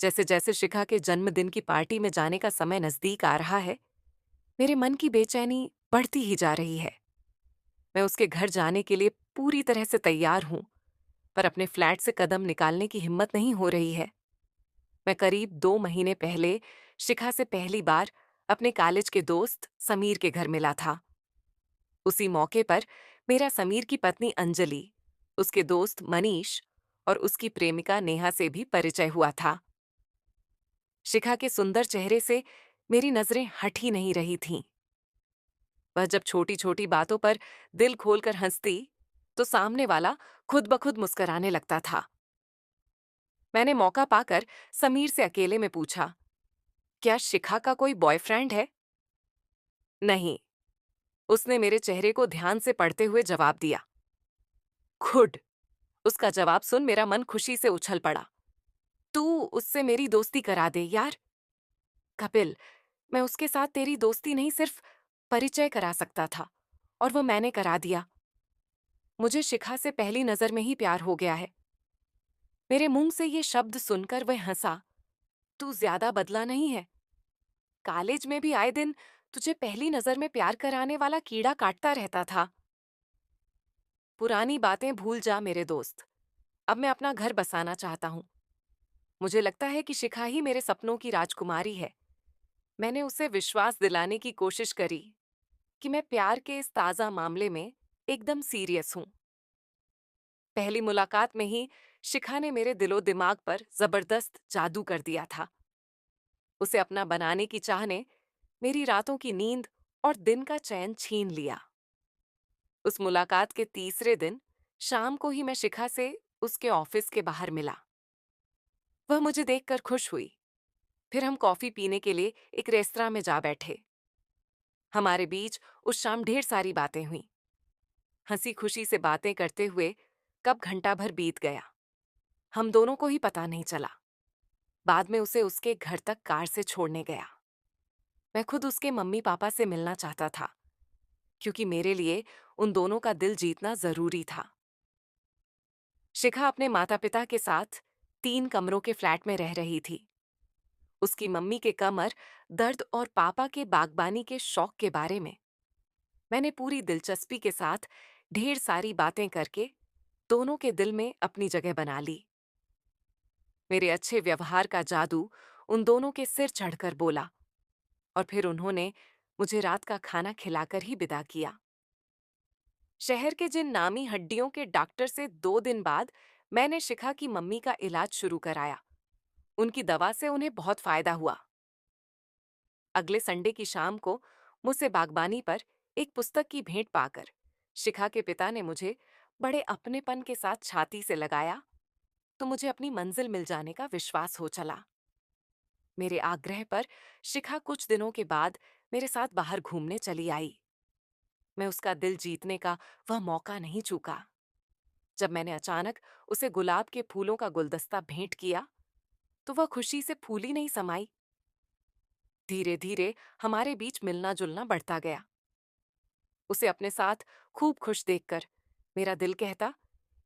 जैसे जैसे शिखा के जन्मदिन की पार्टी में जाने का समय नजदीक आ रहा है, मेरे मन की बेचैनी बढ़ती ही जा रही है। मैं उसके घर जाने के लिए पूरी तरह से तैयार हूं, पर अपने फ्लैट से कदम निकालने की हिम्मत नहीं हो रही है। मैं करीब 2 महीने पहले शिखा से पहली बार अपने कॉलेज के दोस्त समीर के घर मिला था। उसी मौके पर मेरा समीर की पत्नी अंजलि, उसके दोस्त मनीष और उसकी प्रेमिका नेहा से भी परिचय हुआ था। शिखा के सुंदर चेहरे से मेरी नजरें हट ही नहीं रही थीं। वह जब छोटी छोटी बातों पर दिल खोलकर हंसती, तो सामने वाला खुद ब खुद मुस्कुराने लगता था। मैंने मौका पाकर समीर से अकेले में पूछा, क्या शिखा का कोई बॉयफ्रेंड है? नहीं, उसने मेरे चेहरे को ध्यान से पढ़ते हुए जवाब दिया। खुड। उसका जवाब सुन मेरा मन खुशी से उछल पड़ा। तू उससे मेरी दोस्ती करा दे यार। कपिल, मैं उसके साथ तेरी दोस्ती नहीं, सिर्फ परिचय करा सकता था, और वो मैंने करा दिया। मुझे शिखा से पहली नजर में ही प्यार हो गया है। मेरे मुंह से ये शब्द सुनकर वह हंसा। तू ज्यादा बदला नहीं है। कॉलेज में भी आए दिन तुझे पहली नजर में प्यार कराने वाला कीड़ा काटता रहता था। पुरानी बातें भूल जा मेरे दोस्त। अब मैं अपना घर बसाना चाहता हूँ। मुझे लगता है कि शिखा ही मेरे सपनों की राजकुमारी है। मैंने उसे विश्वास दिलाने की कोशिश करी कि मैं प्यार के इस ताजा मामले में एकदम सीरियस हूँ। पहली मुलाकात में ही शिखा ने मेरे दिलो दिमाग पर जबरदस्त जादू कर दिया था। उसे अपना बनाने की चाह ने मेरी रातों की नींद और दिन का चैन छीन लिया। उस मुलाकात के तीसरे दिन शाम को ही मैं शिखा से उसके ऑफिस के बाहर मिला। वह मुझे देखकर खुश हुई। फिर हम कॉफी पीने के लिए एक रेस्तरां में जा बैठे। हमारे बीच उस शाम ढेर सारी बातें हुईं। हंसी खुशी से बातें करते हुए कब घंटा भर बीत गया, हम दोनों को ही पता नहीं चला। बाद में उसे उसके घर तक कार से छोड़ने गया। मैं खुद उसके मम्मी पापा से मिलना चाहता था, क्योंकि मेरे लिए उन दोनों का दिल जीतना जरूरी था। शिखा अपने माता पिता के साथ 3 कमरों के फ्लैट में रह रही थी। उसकी मम्मी के कमर दर्द और पापा के बागबानी के शौक के बारे में मैंने पूरी दिलचस्पी के साथ ढेर सारी बातें करके दोनों के दिल में अपनी जगह बना ली। मेरे अच्छे व्यवहार का जादू उन दोनों के सिर चढ़कर बोला, और फिर उन्होंने मुझे रात का खाना खिलाकर ही विदा किया। शहर के जिन नामी हड्डियों के डॉक्टर से 2 दिन बाद मैंने शिखा की मम्मी का इलाज शुरू कराया। उनकी दवा से उन्हें बहुत फायदा हुआ। अगले संडे की शाम को मुझसे बागबानी पर एक पुस्तक की भेंट पाकर शिखा के पिता ने मुझे बड़े अपनेपन के साथ छाती से लगाया, तो मुझे अपनी मंजिल मिल जाने का विश्वास हो चला। मेरे आग्रह पर शिखा कुछ दिनों के बाद मेरे साथ बाहर घूमने चली आई। मैं उसका दिल जीतने का वह मौका नहीं चूका। जब मैंने अचानक उसे गुलाब के फूलों का गुलदस्ता भेंट किया, तो वह खुशी से फूली नहीं समाई। धीरे धीरे हमारे बीच मिलना जुलना बढ़ता गया। उसे अपने साथ खूब खुश देखकर मेरा दिल कहता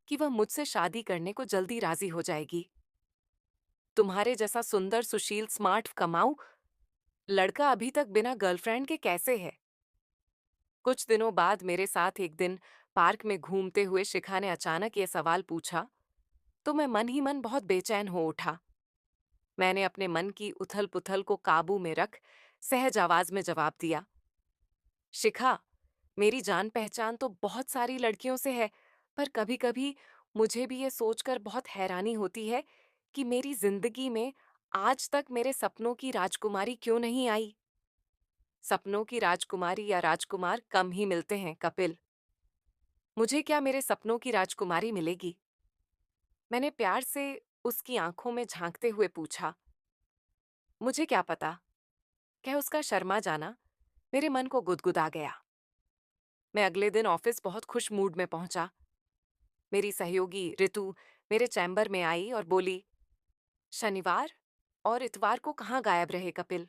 कि वह मुझसे शादी करने को जल्दी राजी हो जाएगी। तुम्हारे जैसा सुंदर सुशील स्मार्ट कमाऊ लड़का अभी तक बिना गर्लफ्रेंड के कैसे है? कुछ दिनों बाद मेरे साथ एक दिन पार्क में घूमते हुए शिखा ने अचानक ये सवाल पूछा, तो मैं मन ही मन बहुत बेचैन हो उठा। मैंने अपने मन की उथल पुथल को काबू में रख सहज आवाज में जवाब दिया, शिखा, मेरी जान पहचान तो बहुत सारी लड़कियों से है, पर कभी कभी मुझे भी ये सोचकर बहुत हैरानी होती है कि मेरी जिंदगी में आज तक मेरे सपनों की राजकुमारी क्यों नहीं आई। सपनों की राजकुमारी या राजकुमार कम ही मिलते हैं कपिल। मुझे क्या मेरे सपनों की राजकुमारी मिलेगी? मैंने प्यार से उसकी आंखों में झांकते हुए पूछा। मुझे क्या पता? क्या उसका शर्मा जाना मेरे मन को गुदगुदा गया। मैं अगले दिन ऑफिस बहुत खुश मूड में पहुंचा। मेरी सहयोगी ऋतु मेरे चैम्बर में आई और बोली, शनिवार और इतवार को कहाँ गायब रहे कपिल?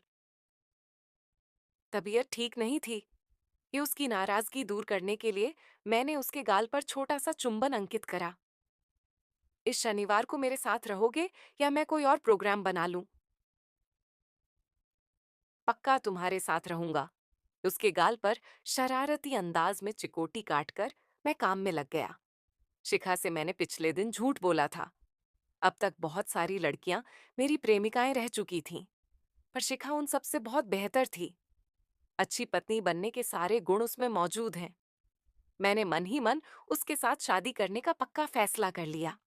तबीयत ठीक नहीं थी। ये उसकी नाराजगी दूर करने के लिए मैंने उसके गाल पर छोटा सा चुंबन अंकित करा। इस शनिवार को मेरे साथ रहोगे या मैं कोई और प्रोग्राम बना लूं? पक्का तुम्हारे साथ रहूंगा। उसके गाल पर शरारती अंदाज में चिकोटी काटकर मैं काम में लग गया। शिखा से मैंने पिछले दिन झूठ बोला था। अब तक बहुत सारी लड़कियां मेरी प्रेमिकाएं रह चुकी थीं, पर शिखा उन सबसे बहुत बेहतर थी। अच्छी पत्नी बनने के सारे गुण उसमें मौजूद हैं। मैंने मन ही मन उसके साथ शादी करने का पक्का फैसला कर लिया।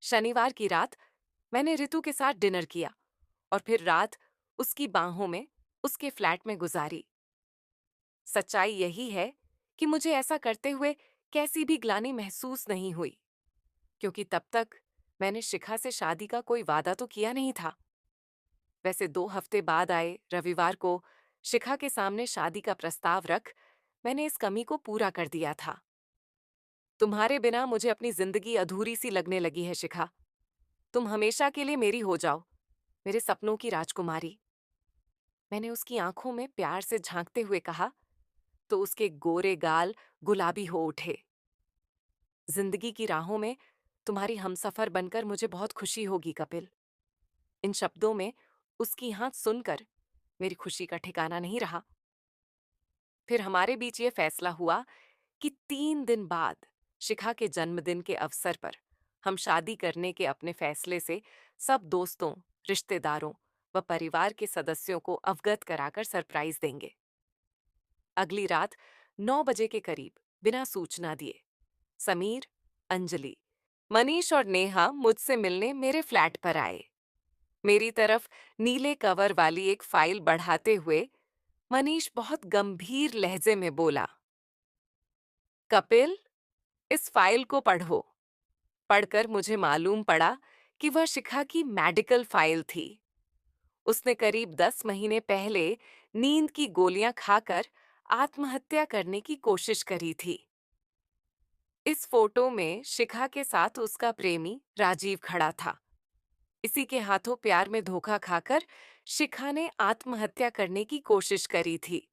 शनिवार की रात मैंने रितु के साथ डिनर किया और फिर रात उसकी बाहों में उसके फ्लैट में गुजारी। सच्चाई यही है कि मुझे ऐसा करते हुए कैसी भी ग्लानि महसूस नहीं हुई, क्योंकि तब तक मैंने शिखा से शादी का कोई वादा तो किया नहीं था। वैसे 2 हफ्ते बाद आए रविवार को शिखा के सामने शादी का प्रस्ताव रख मैंने इस कमी को पूरा कर दिया था। तुम्हारे बिना मुझे अपनी जिंदगी अधूरी सी लगने लगी है शिखा। तुम हमेशा के लिए मेरी हो जाओ, मेरे सपनों की राजकुमारी। मैंने उसकी आंखों में प्यार से झांकते हुए कहा तो उसके गोरे गाल गुलाबी हो उठे। जिंदगी की राहों में तुम्हारी हमसफर बनकर मुझे बहुत खुशी होगी कपिल। इन शब्दों में उसकी हाथ सुनकर मेरी खुशी का ठिकाना नहीं रहा। फिर हमारे बीच ये फैसला हुआ कि 3 दिन बाद शिखा के जन्मदिन के अवसर पर हम शादी करने के अपने फैसले से सब दोस्तों, रिश्तेदारों व परिवार के सदस्यों को अवगत कराकर सरप्राइज देंगे। अगली रात 9 बजे के करीब बिना सूचना दिए समीर, अंजलि, मनीष और नेहा मुझसे मिलने मेरे फ्लैट पर आए। मेरी तरफ नीले कवर वाली एक फाइल बढ़ाते हुए मनीष बहुत गंभीर लहजे में बोला, कपिल, इस फाइल को पढ़ो। पढ़कर मुझे मालूम पड़ा कि वह शिखा की मेडिकल फाइल थी। उसने करीब 10 महीने पहले नींद की गोलियां खाकर आत्महत्या करने की कोशिश करी थी। इस फोटो में शिखा के साथ उसका प्रेमी राजीव खड़ा था। इसी के हाथों प्यार में धोखा खाकर शिखा ने आत्महत्या करने की कोशिश करी थी।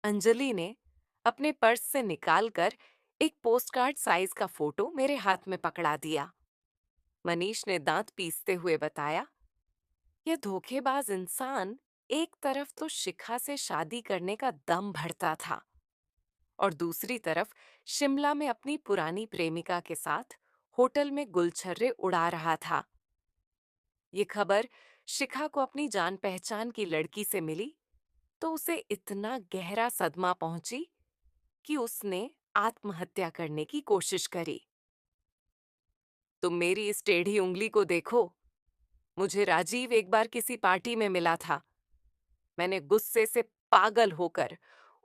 अंजलि ने अपने पर्स से निकालकर एक पोस्टकार्ड साइज का फोटो मेरे हाथ में पकड़ा दिया। मनीष ने दांत पीसते हुए बताया, यह धोखेबाज इंसान एक तरफ तो शिखा से शादी करने का दम भरता था और दूसरी तरफ शिमला में अपनी पुरानी प्रेमिका के साथ होटल में गुलछर्रे उड़ा रहा था। ये खबर शिखा को अपनी जान पहचान की लड़की से मिली तो उसे इतना गहरा सदमा पहुंची कि उसने आत्महत्या करने की कोशिश करी। तुम मेरी इस टेढ़ी उंगली को देखो। मुझे राजीव एक बार किसी पार्टी में मिला था। मैंने गुस्से से पागल होकर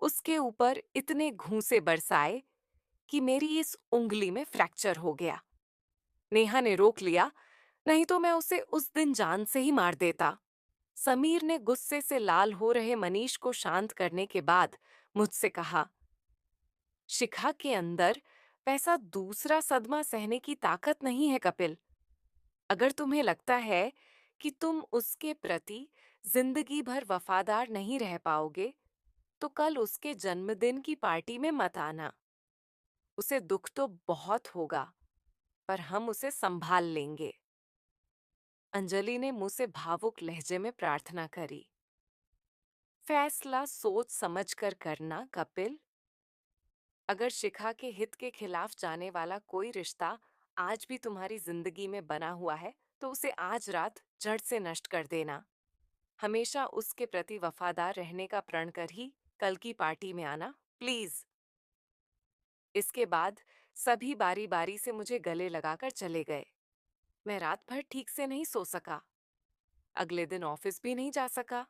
उसके ऊपर इतने घूंसे बरसाए कि मेरी इस उंगली में फ्रैक्चर हो गया। नेहा ने रोक लिया, नहीं तो मैं उसे उस दिन जान से ही मार देता। समीर ने गुस्से से लाल हो रहे मनीष को शांत करने के बाद मुझसे कहा, शिखा के अंदर वैसा दूसरा सदमा सहने की ताकत नहीं है कपिल। अगर तुम्हें लगता है कि तुम उसके प्रति जिंदगी भर वफादार नहीं रह पाओगे, तो कल उसके जन्मदिन की पार्टी में मत आना। उसे दुख तो बहुत होगा, पर हम उसे संभाल लेंगे। अंजलि ने मुंह से भावुक लहजे में प्रार्थना करी। फैसला सोच समझ कर करना कपिल। अगर शिखा के हित के खिलाफ जाने वाला कोई रिश्ता आज भी तुम्हारी जिंदगी में बना हुआ है, तो उसे आज रात जड़ से नष्ट कर देना। हमेशा उसके प्रति वफादार रहने का प्रण कर ही कल की पार्टी में आना, प्लीज। इसके बाद सभी बारी बारी से मुझे गले लगाकर चले गए। मैं रात भर ठीक से नहीं सो सका। अगले दिन ऑफिस भी नहीं जा सका।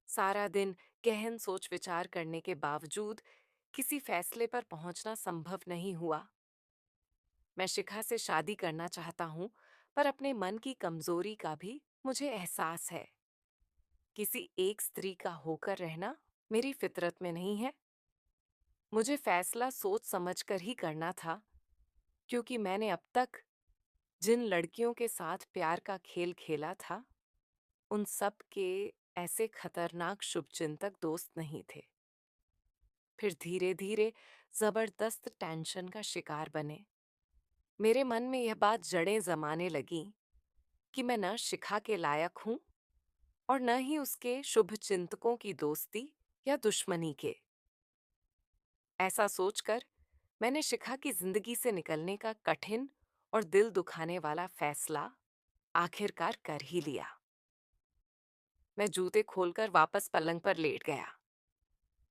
सारा दिन गहन सोच विचार करने के बावजूद किसी फैसले पर पहुंचना संभव नहीं हुआ। मैं शिखा से शादी करना चाहता हूं, पर अपने मन की कमजोरी का भी मुझे एहसास है। किसी एक स्त्री का होकर रहना मेरी फितरत में नहीं है। मुझे फैसला सोच समझकर ही करना था, क्योंकि मैंने अब तक जिन लड़कियों के साथ प्यार का खेल खेला था, उन सब के ऐसे खतरनाक शुभचिंतक दोस्त नहीं थे। फिर धीरे धीरे जबरदस्त टेंशन का शिकार बने। मेरे मन में यह बात जड़ें जमाने लगी कि मैं न शिखा के लायक हूं और न ही उसके शुभ चिंतकों की दोस्ती या दुश्मनी के। ऐसा सोचकर मैंने शिखा की जिंदगी से निकलने का कठिन और दिल दुखाने वाला फैसला आखिरकार कर ही लिया। मैं जूते खोलकर वापस पलंग पर लेट गया।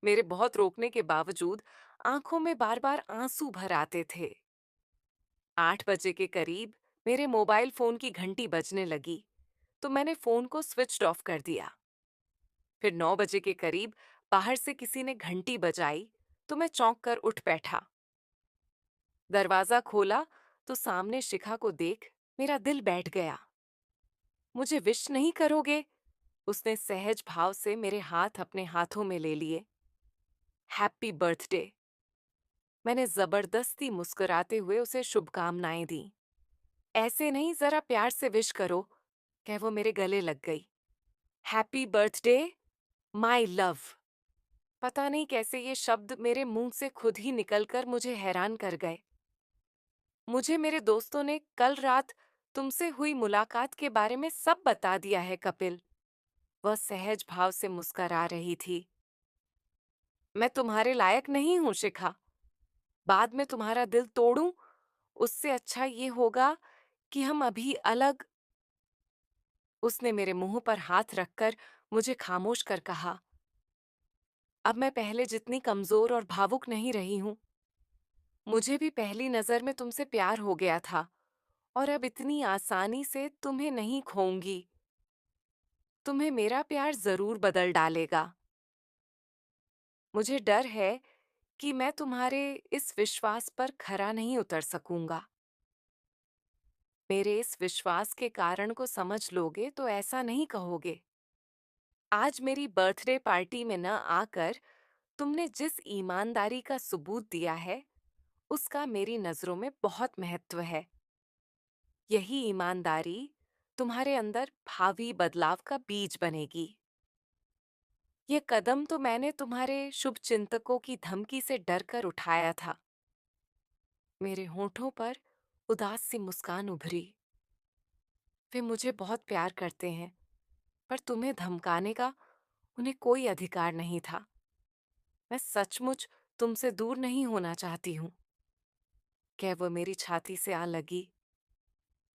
मेरे बहुत रोकने के बावजूद आंखों में बार बार आंसू भर आते थे। 8 बजे के करीब मेरे मोबाइल फोन की घंटी बजने लगी तो मैंने फोन को स्विच ऑफ कर दिया। फिर 9 बजे के करीब बाहर से किसी ने घंटी बजाई तो मैं चौंक कर उठ बैठा। दरवाजा खोला तो सामने शिखा को देख मेरा दिल बैठ गया। मुझे विश नहीं करोगे? उसने सहज भाव से मेरे हाथ अपने हाथों में ले लिए। Happy birthday. मैंने जबरदस्ती मुस्कुराते हुए उसे शुभकामनाएं दी। ऐसे नहीं, जरा प्यार से विश करो, कह वो मेरे गले लग गई। Happy birthday my love. पता नहीं कैसे ये शब्द मेरे मुंह से खुद ही निकलकर मुझे हैरान कर गए। मुझे मेरे दोस्तों ने कल रात तुमसे हुई मुलाकात के बारे में सब बता दिया है कपिल। वह सहज भाव से मुस्कुरा रही थी। मैं तुम्हारे लायक नहीं हूं शिखा। बाद में तुम्हारा दिल तोड़ूं, उससे अच्छा ये होगा कि हम अभी अलग। उसने मेरे मुंह पर हाथ रखकर मुझे खामोश कर कहा, अब मैं पहले जितनी कमजोर और भावुक नहीं रही हूं। मुझे भी पहली नजर में तुमसे प्यार हो गया था और अब इतनी आसानी से तुम्हें नहीं खोऊंगी। तुम्हें मेरा प्यार जरूर बदल डालेगा। मुझे डर है कि मैं तुम्हारे इस विश्वास पर खरा नहीं उतर सकूंगा। मेरे इस विश्वास के कारण को समझ लोगे तो ऐसा नहीं कहोगे। आज मेरी बर्थडे पार्टी में न आकर तुमने जिस ईमानदारी का सबूत दिया है उसका मेरी नजरों में बहुत महत्व है। यही ईमानदारी तुम्हारे अंदर भावी बदलाव का बीज बनेगी। ये कदम तो मैंने तुम्हारे शुभ चिंतकों की धमकी से डरकर उठाया था। मेरे होठों पर उदास सी मुस्कान उभरी। वे मुझे बहुत प्यार करते हैं, पर तुम्हें धमकाने का उन्हें कोई अधिकार नहीं था। मैं सचमुच तुमसे दूर नहीं होना चाहती हूँ। क्या वो मेरी छाती से आ लगी?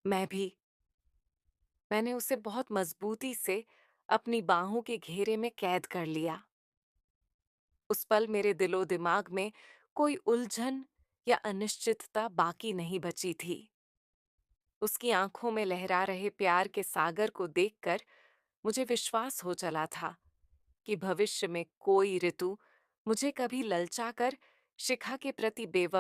मैं भी। मैंने उसे बहुत मजबूती से अपनी बाहों के घेरे में कैद कर लिया। उस पल मेरे दिलो दिमाग में कोई उलझन या अनिश्चितता बाकी नहीं बची थी। उसकी आंखों में लहरा रहे प्यार के सागर को देखकर मुझे विश्वास हो चला था कि भविष्य में कोई ऋतु मुझे कभी ललचाकर शिखा के प्रति बेवफा